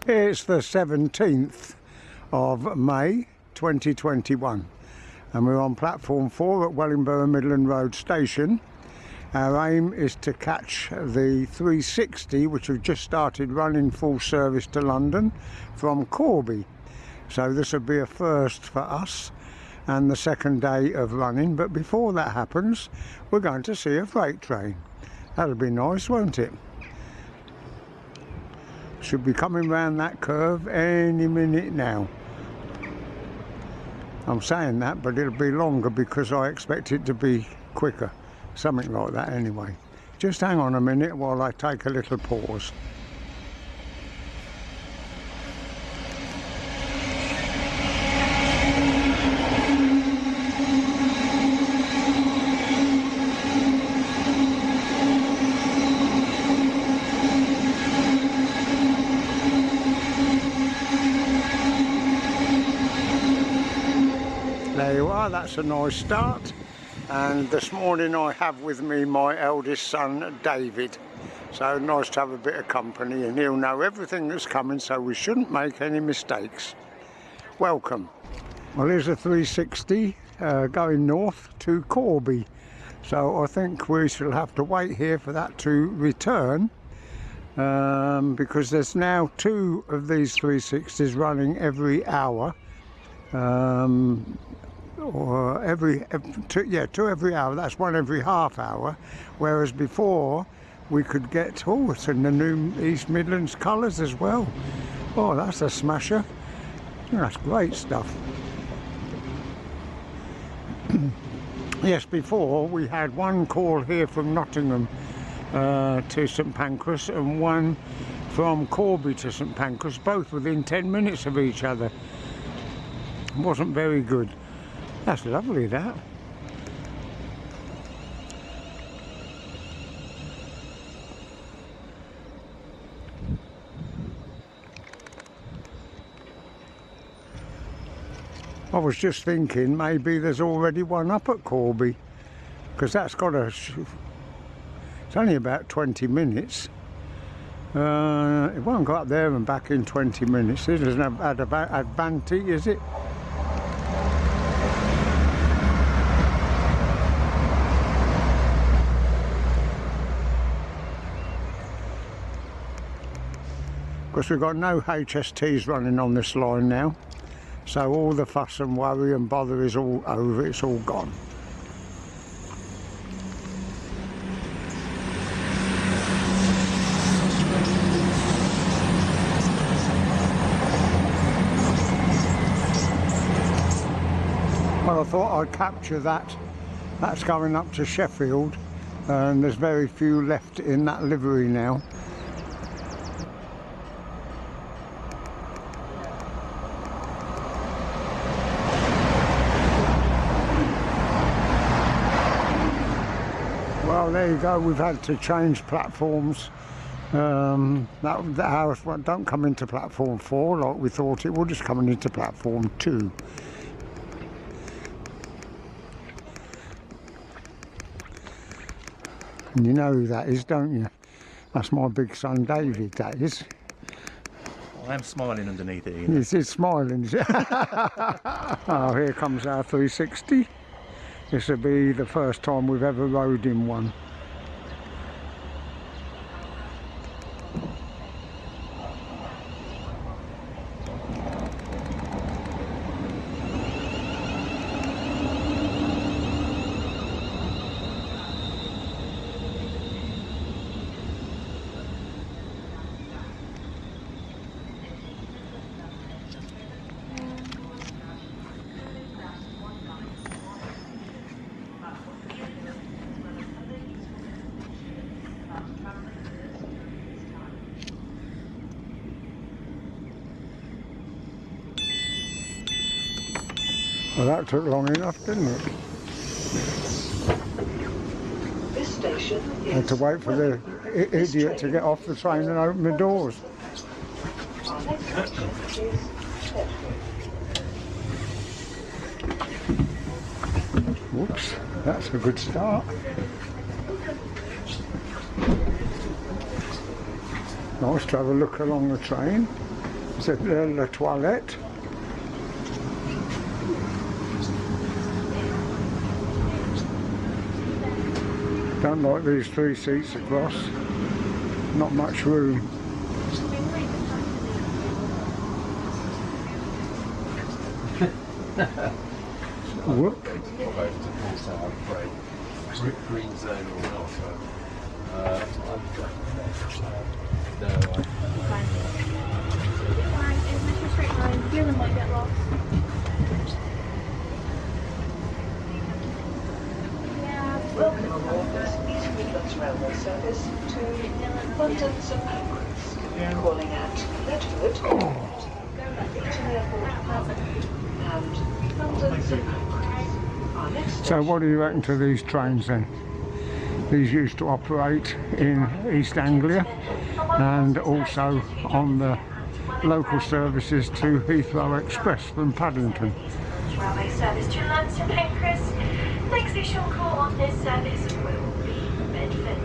It's the 17th of May 2021 and we're on platform 4 at Wellingborough Station. Our aim is to catch the 360 which have just started running full service to London from Corby. So this will be a first for us and the second day of running, but before that happens we're going to see a freight train. That'll be nice, won't it? Should be coming round that curve any minute now. I'm saying that, but it'll be longer because I expect it to be quicker. Something like that anyway. Just hang on a minute while I take a little pause. There you are, that's a nice start. And this morning I have with me my eldest son David. So nice to have a bit of company, and he'll know everything that's coming, so we shouldn't make any mistakes. Welcome. Well, here's a 360 going north to Corby. So I think we shall have to wait here for that to return. Because there's now 2 of these 360s running every hour. Or two every hour. That's one every half hour, whereas before we could get, oh, it's in the new East Midlands colours as well. Oh, that's a smasher. That's great stuff. Yes, before we had one call here from Nottingham to St Pancras and one from Corby to St Pancras, both within 10 minutes of each other. It wasn't very good. That's lovely, that. I was just thinking maybe there's already one up at Corby, because that's got a... it's only about 20 minutes. It won't go up there and back in 20 minutes. It doesn't have advantage, is it? Because we've got no HSTs running on this line now, so all the fuss and worry and bother is all over, it's all gone. Well, I thought I'd capture that. That's going up to Sheffield, and there's very few left in that livery now. Well, there you go, we've had to change platforms. That house don't come into platform 4 like we thought it would, it's coming into platform 2. And you know who that is, don't you? That's my big son David, that is. I am smiling underneath it, you know. He's smiling. Oh, here comes our 360. This will be the first time we've ever rode in one. Well, that took long enough, didn't it? This station I had to wait for the idiot to get off the train and open the doors. Whoops, that's a good start. Nice to have a look along the train. C'est la toilette. Don't like these 3 seats across. Not much room. Whoop. Green zone or not? Welcome on East Midlands Railway service to London St Pancras. Calling at Bedford, Luton Airport and London St Pancras. Our next So what do you reckon to these trains then? These used to operate in East Anglia and also on the local services to Heathrow Express from Paddington. Railway service to London St Pancras. Next station call on this service will be Bedford.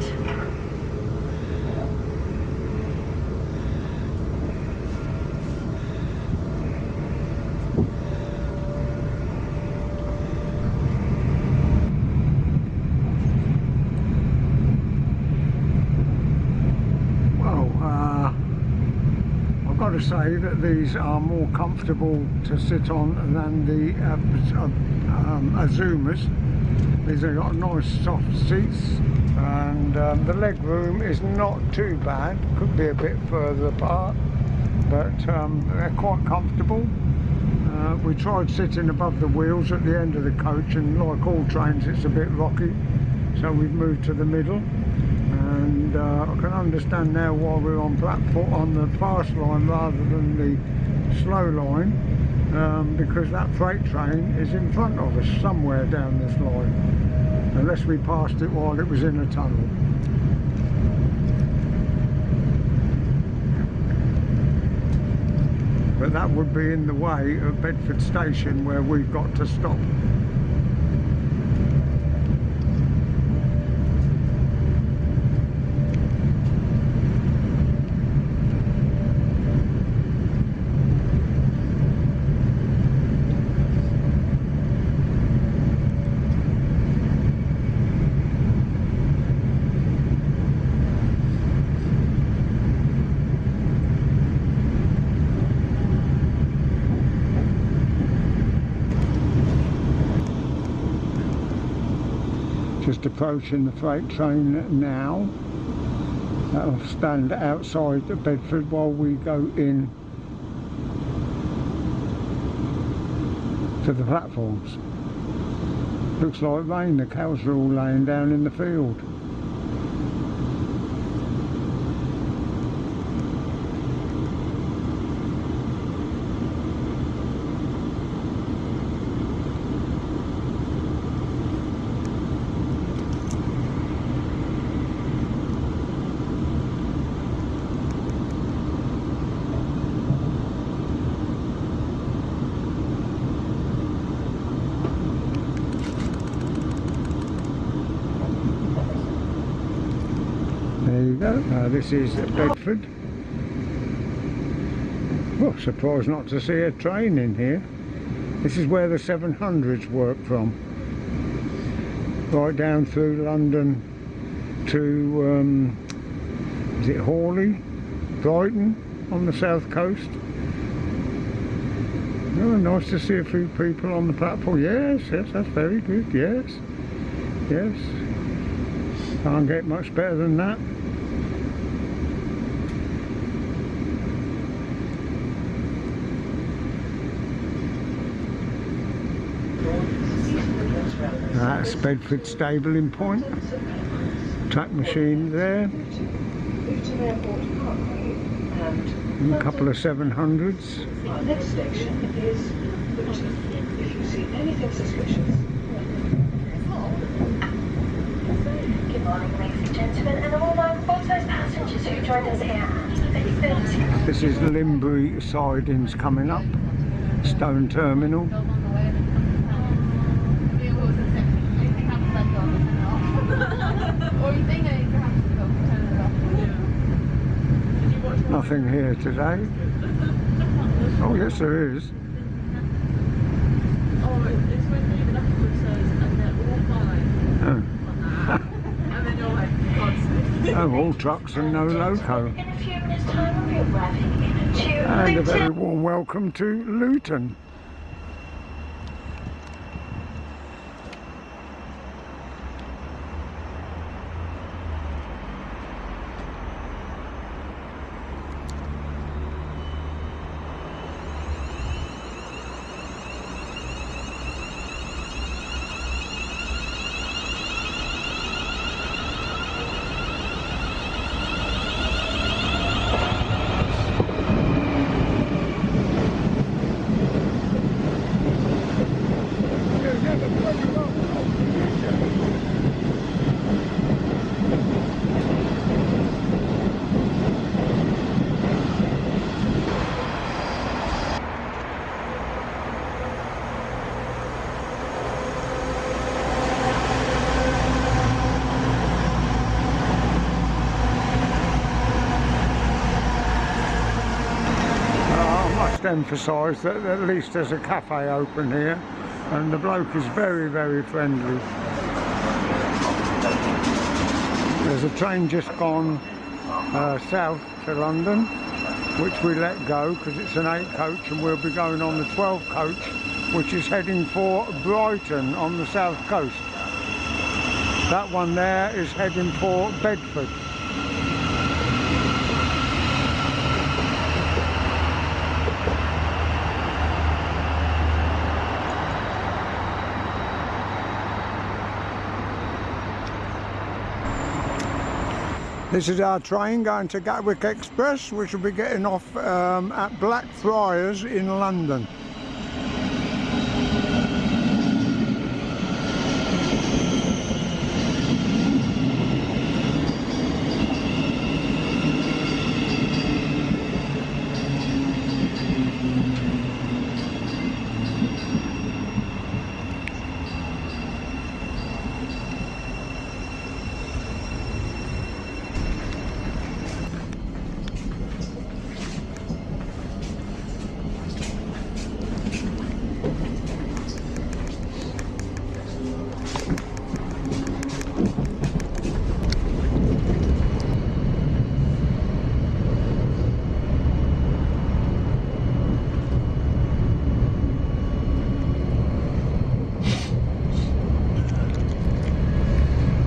I've got to say that these are more comfortable to sit on than the Azumas. These have got nice soft seats, and the leg room is not too bad. Could be a bit further apart, but they're quite comfortable. We tried sitting above the wheels at the end of the coach, and like all trains it's a bit rocky, so we've moved to the middle. And I can understand now why we're on platform on the fast line rather than the slow line, because that freight train is in front of us somewhere down this line, unless we passed it while it was in a tunnel. But that would be in the way of Bedford Station, where we've got to stop. Just approaching the freight train now. That'll stand outside of Bedford while we go in to the platforms. Looks like rain, the cows are all laying down in the field. There you go. Now this is Bedford. Well, surprised not to see a train in here. This is where the 700s work from. Right down through London to, is it Hawley? Brighton on the south coast. Oh, nice to see a few people on the platform. Yes, yes, that's very good. Yes, yes. Can't get much better than that. That's Bedford Stabling Point. Track machine there. And a couple of 700s. Our next station is Luton. If you see anything suspicious. Good morning, ladies and gentlemen, and a warm welcome for those passengers who joined us here at Bedford. This is Limbury sidings coming up. Stone Terminal. Nothing here today. Oh yes, there is. Oh, it's when you look at says and they're all fine Oh. on that. And then you're like, for God's sake. Oh, all trucks and no loco. In a few minutes' time, we'll be arriving into And a Luton. very warm welcome to Luton. Emphasise that at least there's a cafe open here, and the bloke is very, very friendly. There's a train just gone south to London, which we let go because it's an 8 coach, and we'll be going on the 12 coach, which is heading for Brighton on the south coast. That one there is heading for Bedford. This is our train going to Gatwick Express, which will be getting off at Blackfriars in London.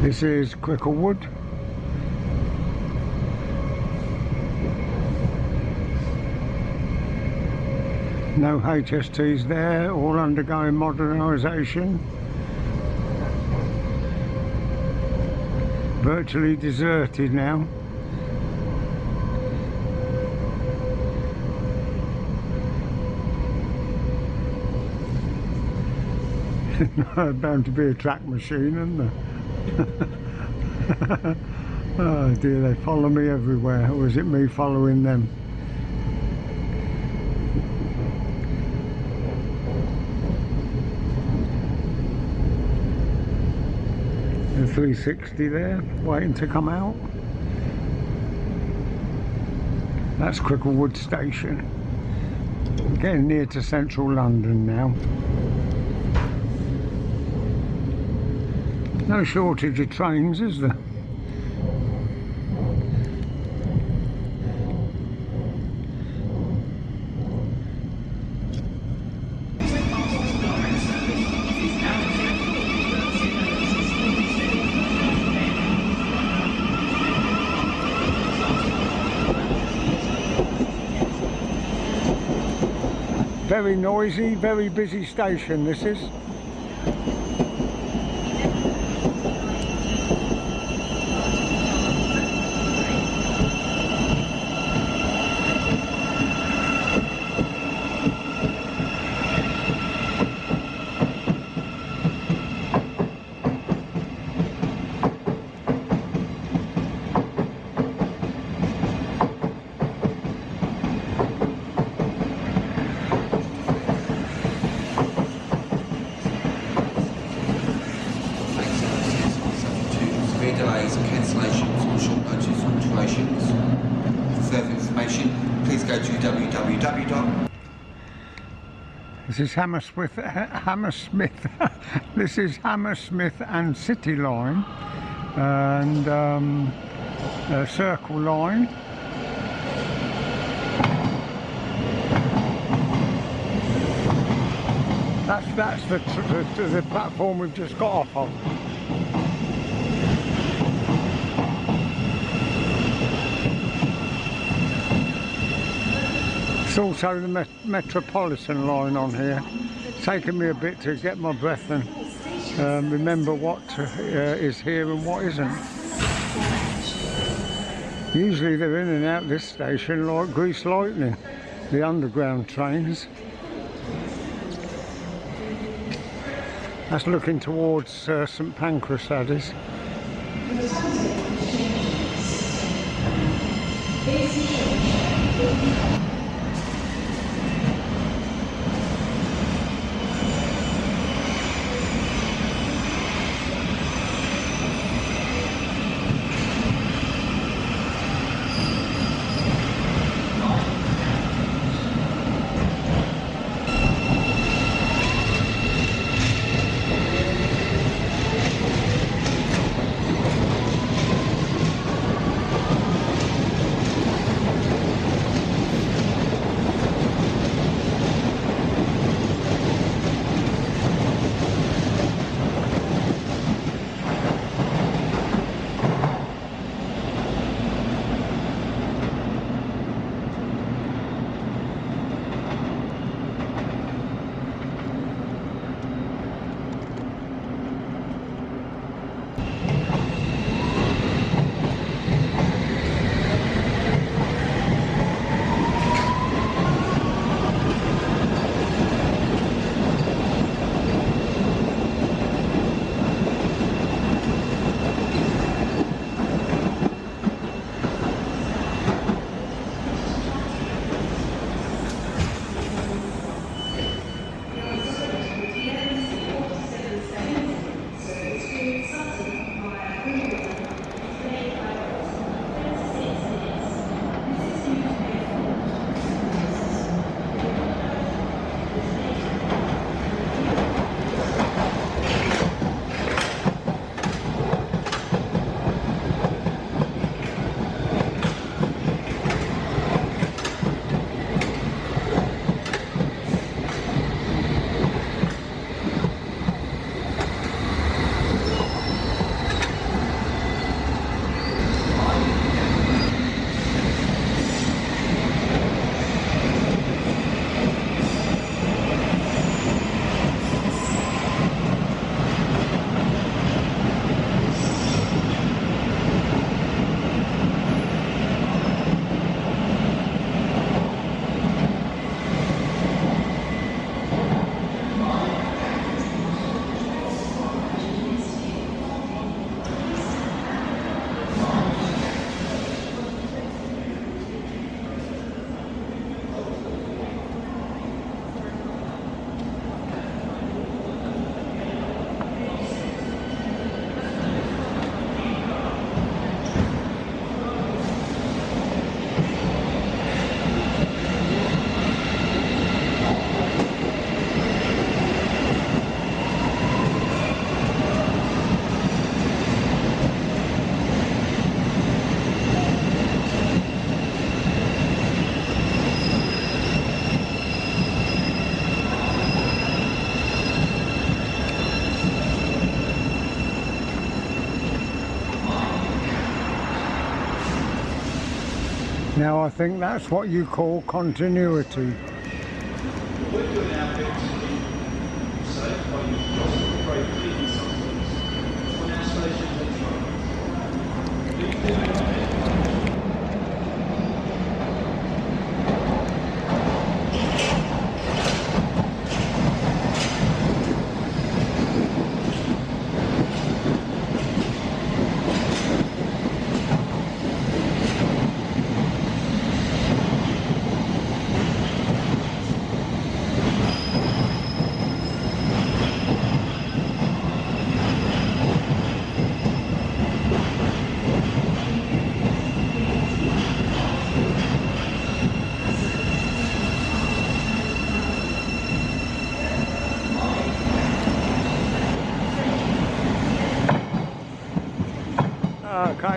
This is Cricklewood. No HSTs there, all undergoing modernisation. Virtually deserted now. Bound to be a track machine, isn't there? Oh dear, they follow me everywhere, or is it me following them? The 360 there, waiting to come out. That's Cricklewood Station. Getting near to central London now. No shortage of trains, is there? Very noisy, very busy station this is. Delays and cancellations or short notice alterations. For further information, please go to www. This is Hammersmith. This is Hammersmith and City Line, and Circle Line. That's the platform we've just got off of. It's also the Metropolitan line on here. It's taken me a bit to get my breath and remember what is here and what isn't. Usually they're in and out this station like grease lightning, the underground trains. That's looking towards St Pancras, that is. Now I think that's what you call continuity.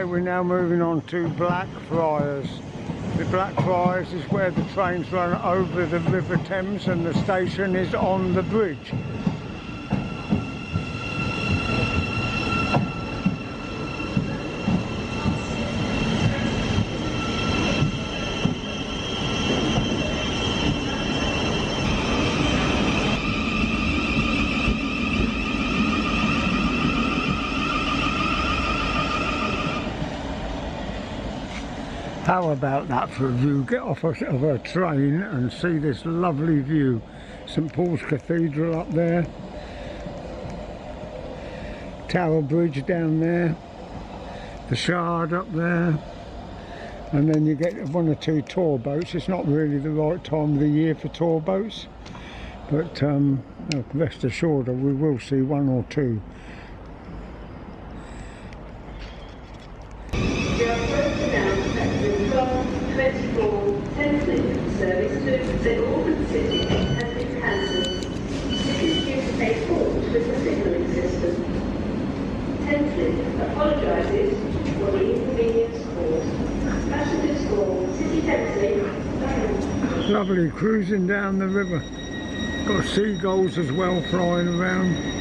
we're now moving on to Blackfriars. The Blackfriars is where the trains run over the River Thames and the station is on the bridge. How about that for a view? Get off of a train and see this lovely view. St Paul's Cathedral up there, Tower Bridge down there, the Shard up there, and then you get one or two tour boats. It's not really the right time of the year for tour boats, but rest assured we will see one or two. Service to the Auckland City has been cancelled. This is due to a fault with the signalling system. Tenthly apologises for the inconvenience caused. Passengers for City Thameslink. Lovely cruising down the river. Got seagulls as well flying around.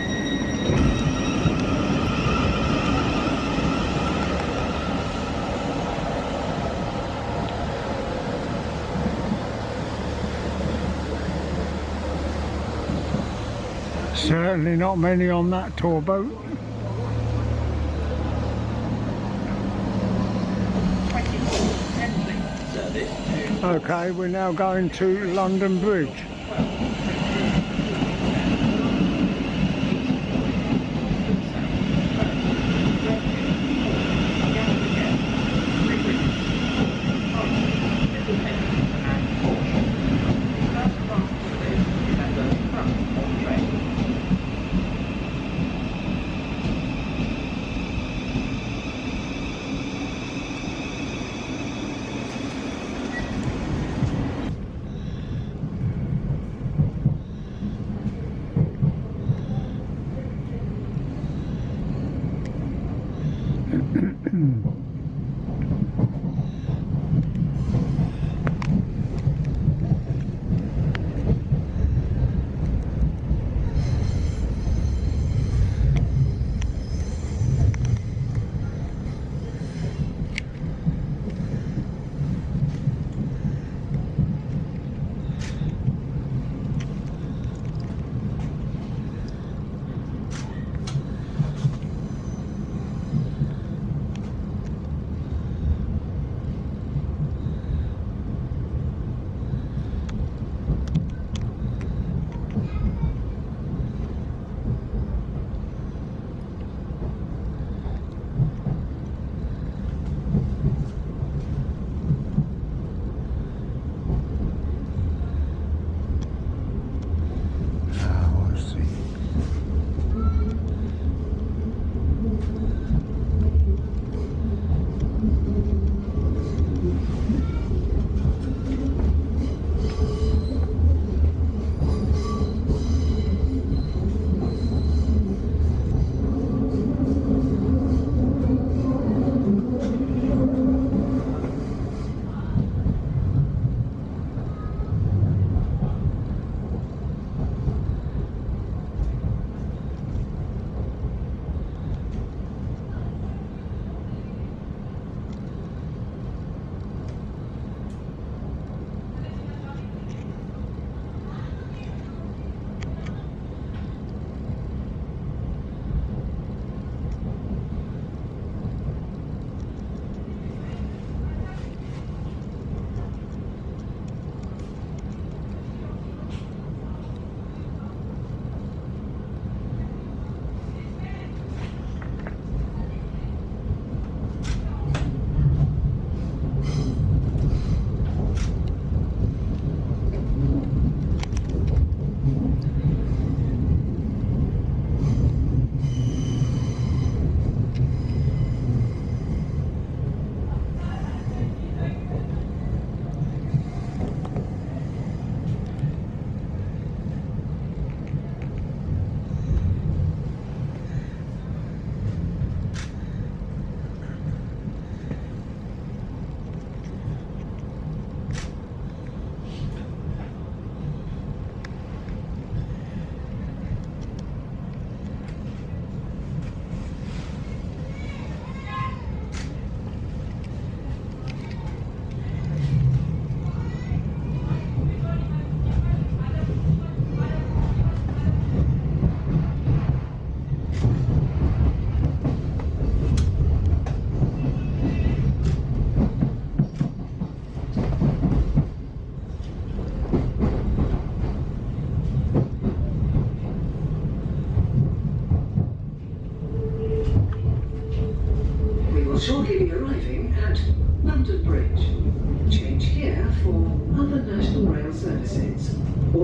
Certainly not many on that tour boat. Okay, we're now going to London Bridge.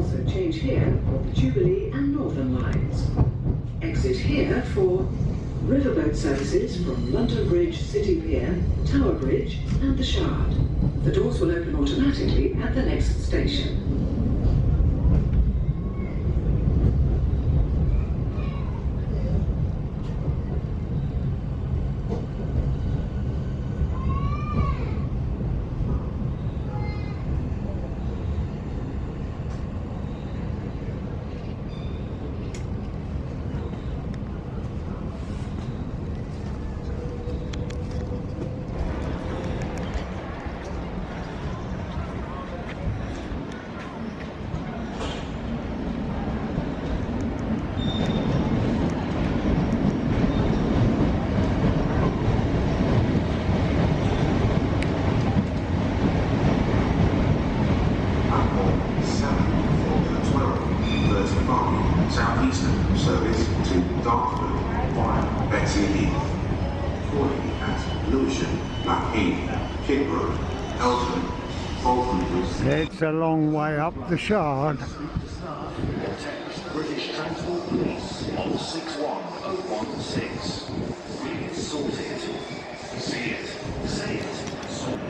Also change here for the Jubilee and Northern lines. Exit here for riverboat services from London Bridge, City Pier, Tower Bridge and the Shard. The doors will open automatically at the next station. Southeastern service to Dartford via Betsy Heath, calling at Lewisham, Blackheath, Kidbrooke, Elton, Bolton. It's a long way up the Shard. British Transport Police on 61016. Read it, sort it. See it, say it, sort it.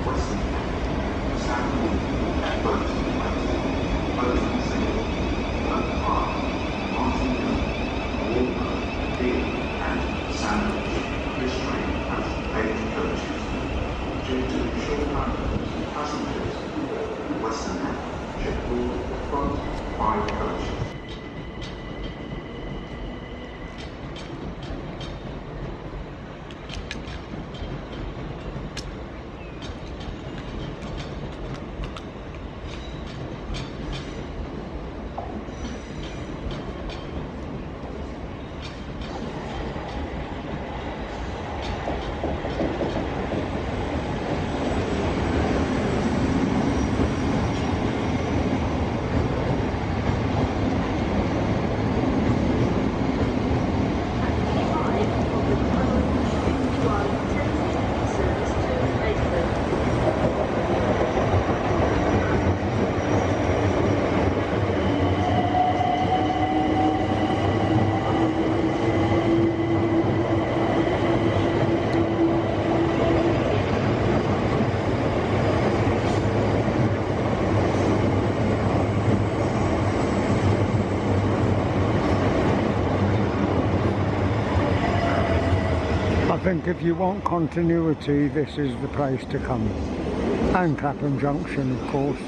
Western, South, think if you want continuity, this is the place to come. And Clapham Junction, of course.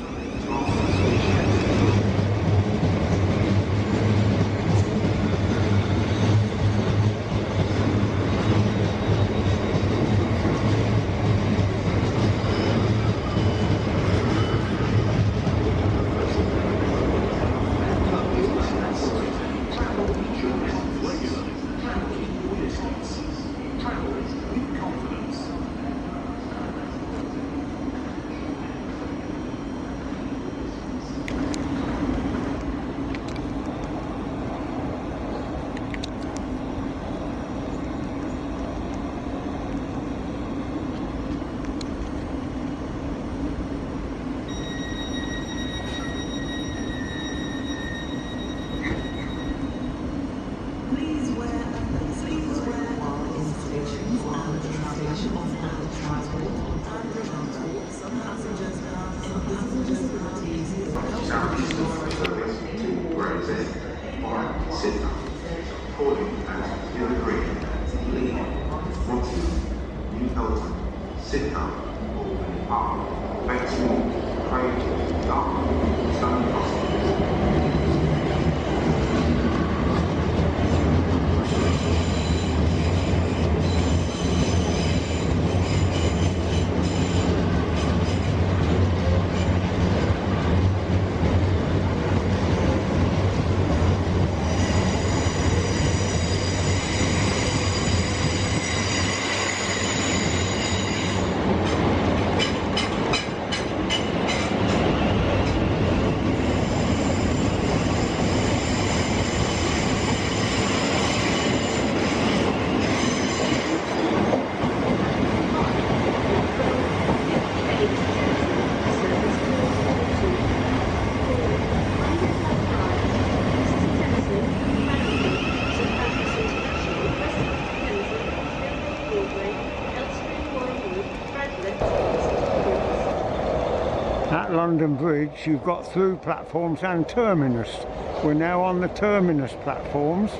At London Bridge, you've got through platforms and terminus. We're now on the terminus platforms,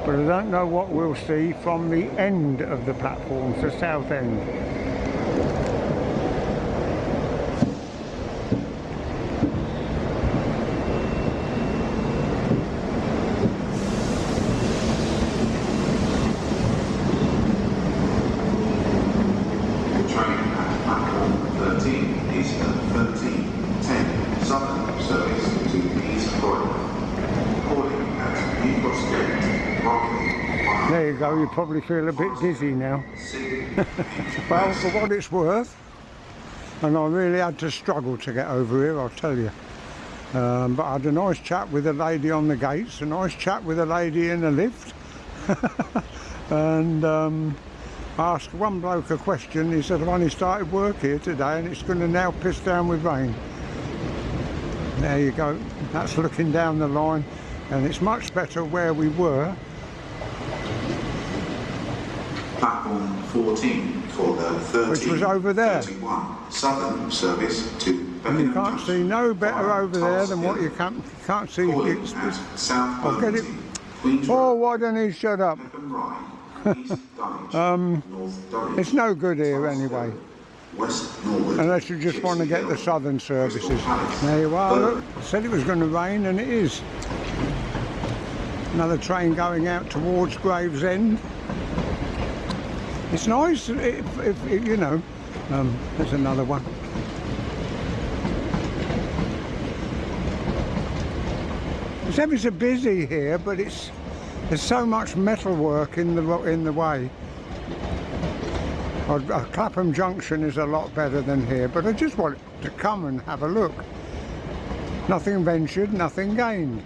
but I don't know what we'll see from the end of the platforms, the south end. There you go, you probably feel a bit dizzy now. Well, for what it's worth, and I really had to struggle to get over here, I'll tell you. But I had a nice chat with a lady on the gates, a nice chat with a lady in the lift. And I asked one bloke a question. He said, I've only started work here today and it's going to now piss down with rain. There you go, that's looking down the line, and it's much better where we were. Platform 14 for the 30, which was over there. 31 Southern service to And you can't see no better over there than what you can't see. It's, South I'll get it. Queen's Oh, Road, why don't he shut up? East Dulwich, North Dulwich, It's no good here anyway, West Norwood, unless you just want to get the southern services. There you are, look. I said it was going to rain and it is. Another train going out towards Gravesend. It's nice if you know. There's another one. It's ever so busy here, but there's so much metalwork in the way. Clapham Junction is a lot better than here, but I just wanted to come and have a look. Nothing ventured, nothing gained.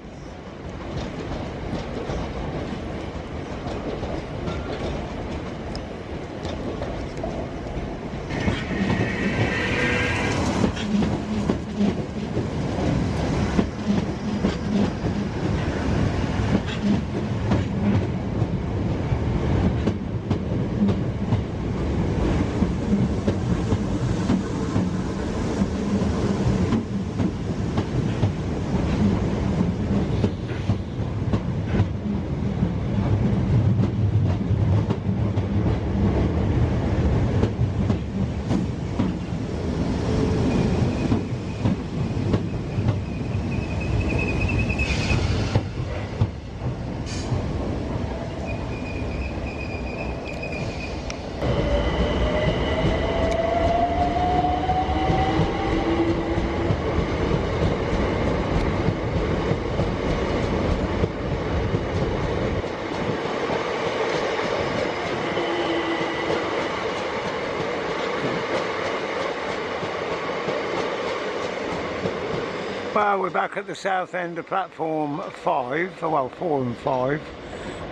Well, we're back at the south end of platform 5, well 4 and 5,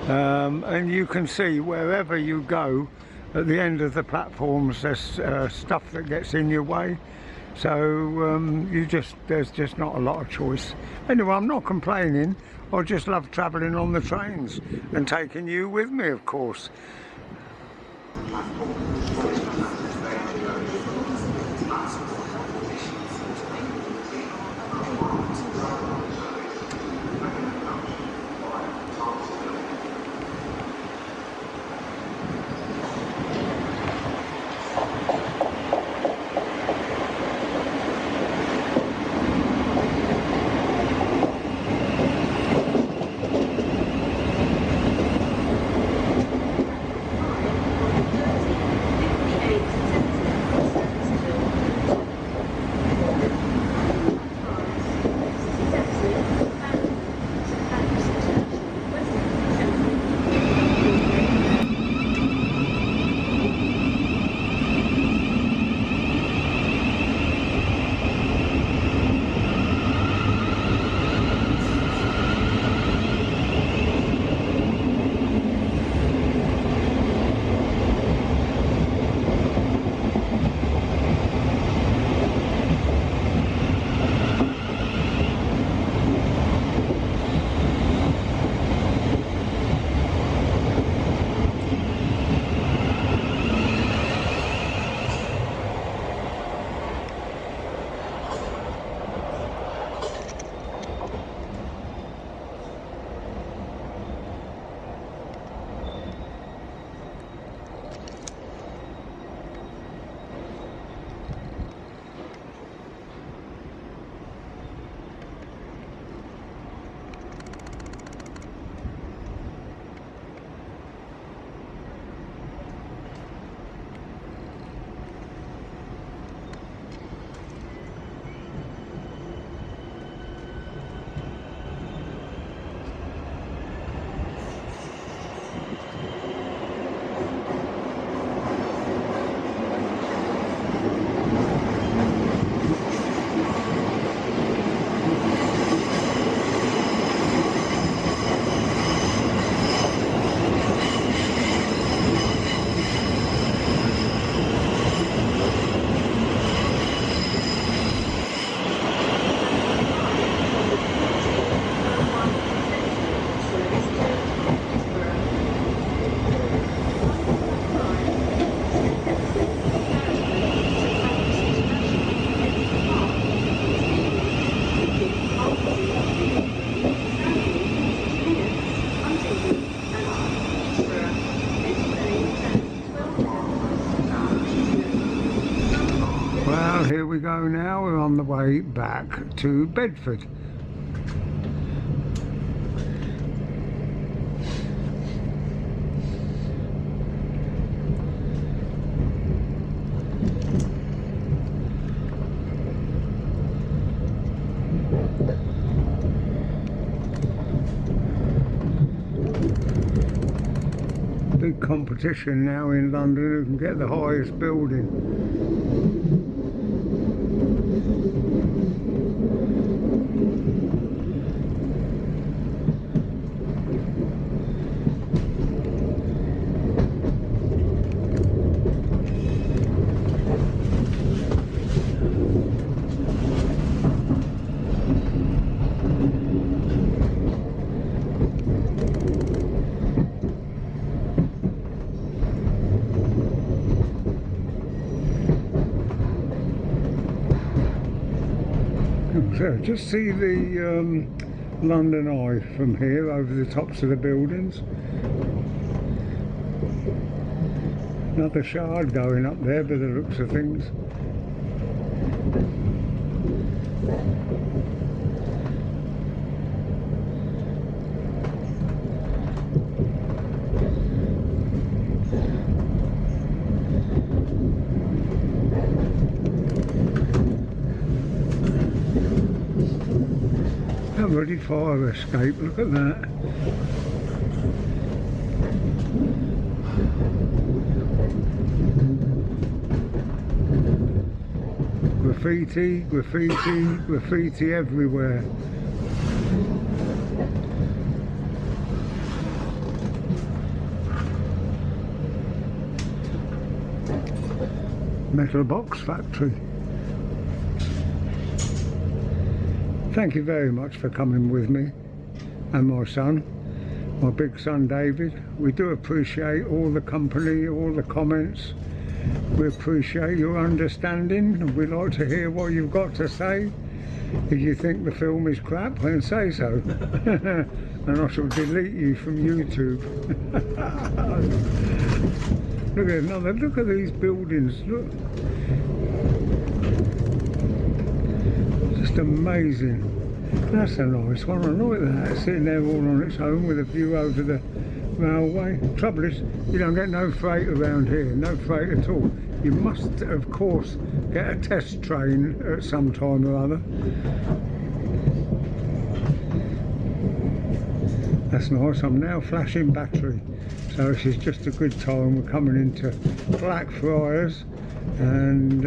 and you can see wherever you go at the end of the platforms there's stuff that gets in your way, so there's just not a lot of choice. Anyway, I'm not complaining, I just love travelling on the trains and taking you with me, of course. Here we go now, we're on the way back to Bedford. Big competition now in London who can get the highest building. So just see the London Eye from here over the tops of the buildings. Another shard going up there by the looks of things. Bloody fire escape, look at that. We're graffiti, graffiti, graffiti everywhere. Metal box factory. Thank you very much for coming with me and my son, my big son David. We do appreciate all the company, all the comments. We appreciate your understanding, and we'd like to hear what you've got to say. If you think the film is crap, then say so. And I shall delete you from YouTube. Look at these buildings, look. Just amazing. That's a nice one, I like that. Sitting there all on its own with a view over the railway. Trouble is, you don't get no freight around here, no freight at all. You must, of course, get a test train at some time or other. That's nice. I'm now flashing battery, so this is just a good time. We're coming into Blackfriars, and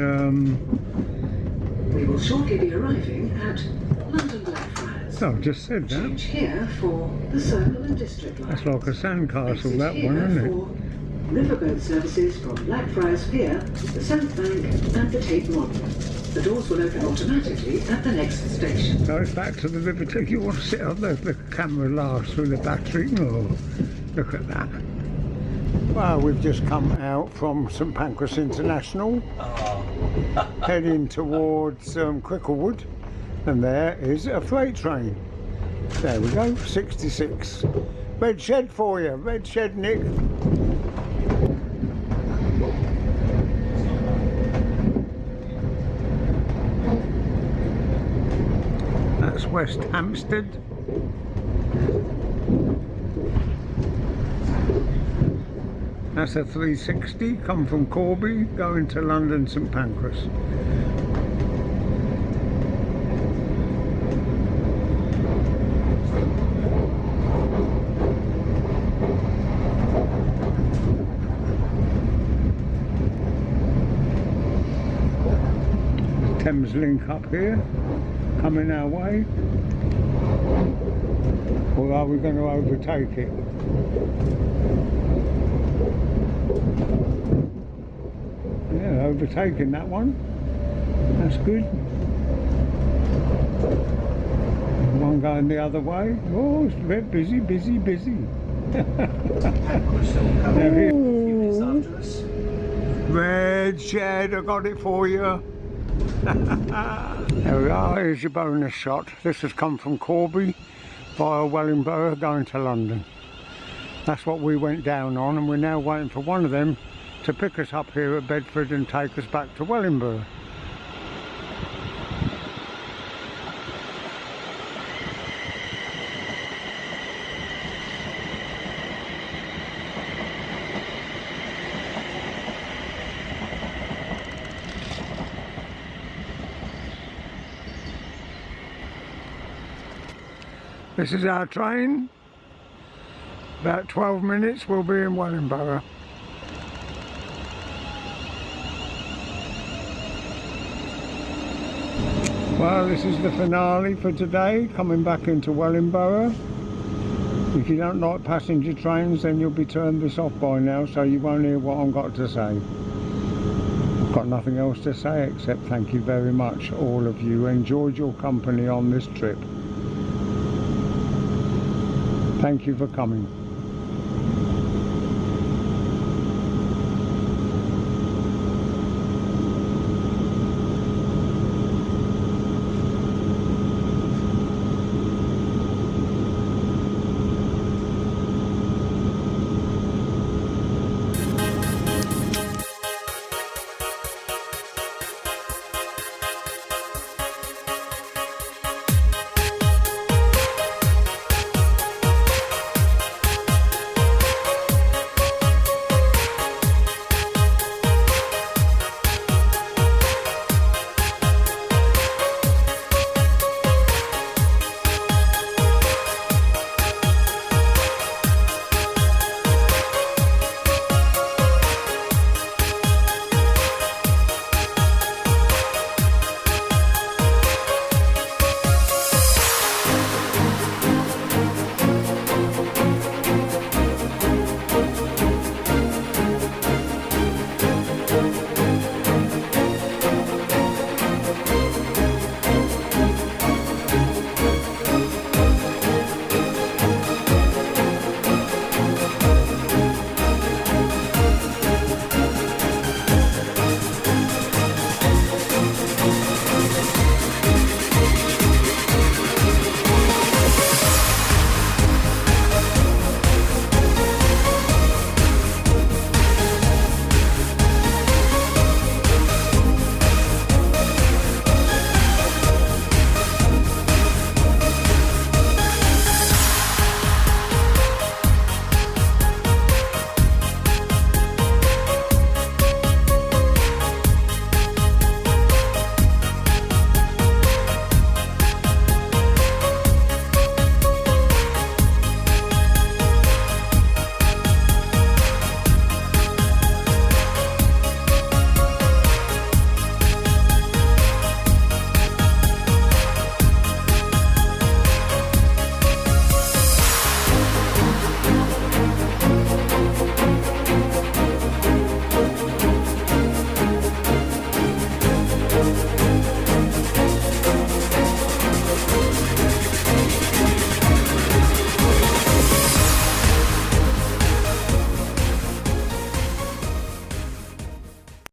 we will shortly be arriving at London Blackfriars. I've just said that. Change here for the Circle and District line. That's like a sandcastle, Exit that here one, isn't it? for riverboat services from Blackfriars Pier, the South Bank and the Tate Modern. The doors will open automatically at the next station. So it's back to the river. You want to sit on the camera laughs through the battery. Oh, look at that. Well, we've just come out from St Pancras International, heading towards Cricklewood, and there is a freight train. There we go, 66. Red shed for you, red shed, Nick. That's West Hampstead. That's a 360, come from Corby, going to London St Pancras. Thames Link up here, coming our way. Or are we going to overtake it? Yeah, overtaking that one. That's good. One going the other way. Oh, it's very busy, busy, busy. Red shed, I got it for you. There we are, here's your bonus shot. This has come from Corby via Wellingborough going to London. That's what we went down on, and we're now waiting for one of them to pick us up here at Bedford and take us back to Wellingborough. This is our train. About 12 minutes we'll be in Wellingborough. Well, this is the finale for today, coming back into Wellingborough. If you don't like passenger trains, then you'll be turned this off by now, so you won't hear what I've got to say. I've got nothing else to say except thank you very much, all of you. Enjoyed your company on this trip. Thank you for coming. Thank you.